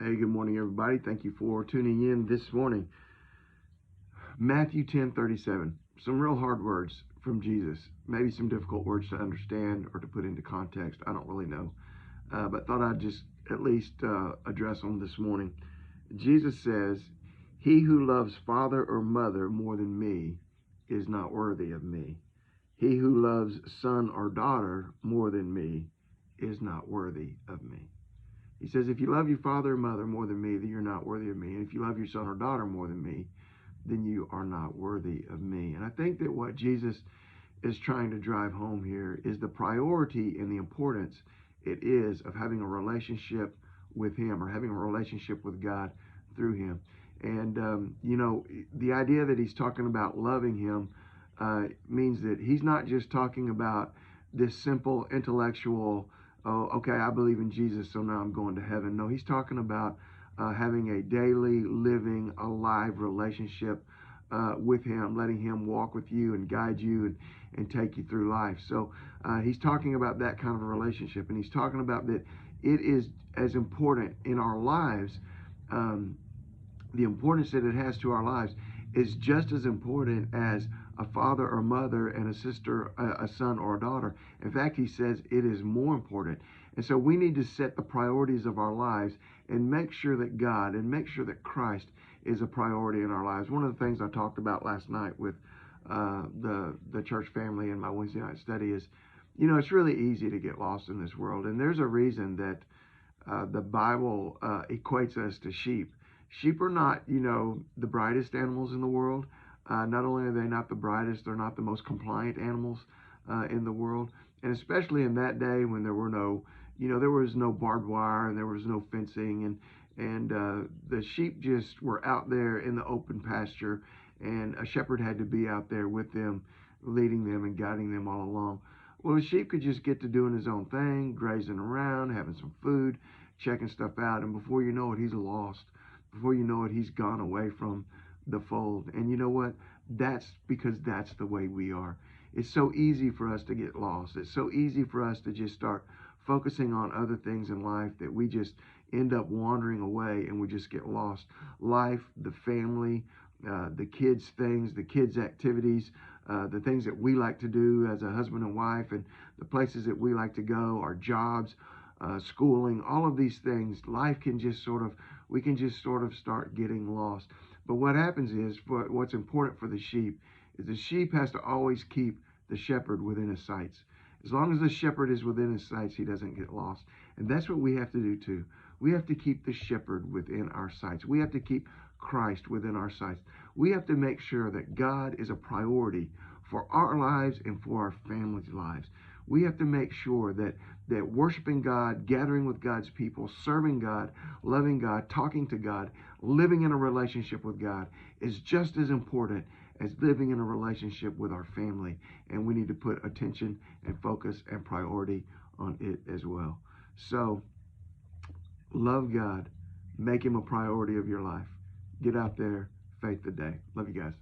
Hey, good morning, everybody. Thank you for tuning in this morning. Matthew 10:37. Some real hard words from Jesus. Maybe some difficult words to understand or to put into context. I don't really know. But thought I'd just at least address them this morning. Jesus says, "He who loves father or mother more than me is not worthy of me. He who loves son or daughter more than me is not worthy of me." He says, if you love your father or mother more than me, then you're not worthy of me. And if you love your son or daughter more than me, then you are not worthy of me. And I think that what Jesus is trying to drive home here is the priority and the importance it is of having a relationship with him, or having a relationship with God through him. And, the idea that he's talking about loving him means that he's not just talking about this simple intellectual, oh, okay, I believe in Jesus, so now I'm going to heaven. No, he's talking about having a daily, living, alive relationship with him, letting him walk with you and guide you and take you through life. So he's talking about that kind of a relationship, and he's talking about that it is as important in our lives. The importance that it has to our lives is just as important as a father or mother and a sister, a son or a daughter. In fact, he says it is more important. And so we need to set the priorities of our lives and make sure that God and make sure that Christ is a priority in our lives. One of the things I talked about last night with the church family in my Wednesday night study is, it's really easy to get lost in this world. And there's a reason that the Bible equates us to sheep. Sheep are not, the brightest animals in the world. Not only are they not the brightest, they're not the most compliant animals in the world. And especially in that day when there were no, there was no barbed wire and there was no fencing, and the sheep just were out there in the open pasture, and a shepherd had to be out there with them, leading them and guiding them all along. Well, the sheep could just get to doing his own thing, grazing around, having some food, checking stuff out, and before you know it, he's lost. Before you know it, he's gone away from the fold. And you know what? That's because that's the way we are. It's so easy for us to get lost. It's so easy for us to just start focusing on other things in life that we just end up wandering away and we just get lost. Life, the family, the kids' things, the kids' activities, the things that we like to do as a husband and wife, and the places that we like to go, our jobs, schooling, all of these things, life can just we can just sort of start getting lost. But what happens is, what's important for the sheep is the sheep has to always keep the shepherd within his sights. As long as the shepherd is within his sights, he doesn't get lost. And that's what we have to do too. We have to keep the shepherd within our sights. We have to keep Christ within our sights. We have to make sure that God is a priority for our lives and for our family's lives. We have to make sure that worshiping God, gathering with God's people, serving God, loving God, talking to God, living in a relationship with God is just as important as living in a relationship with our family. And we need to put attention and focus and priority on it as well. So, love God. Make him a priority of your life. Get out there, faith the day. Love you guys.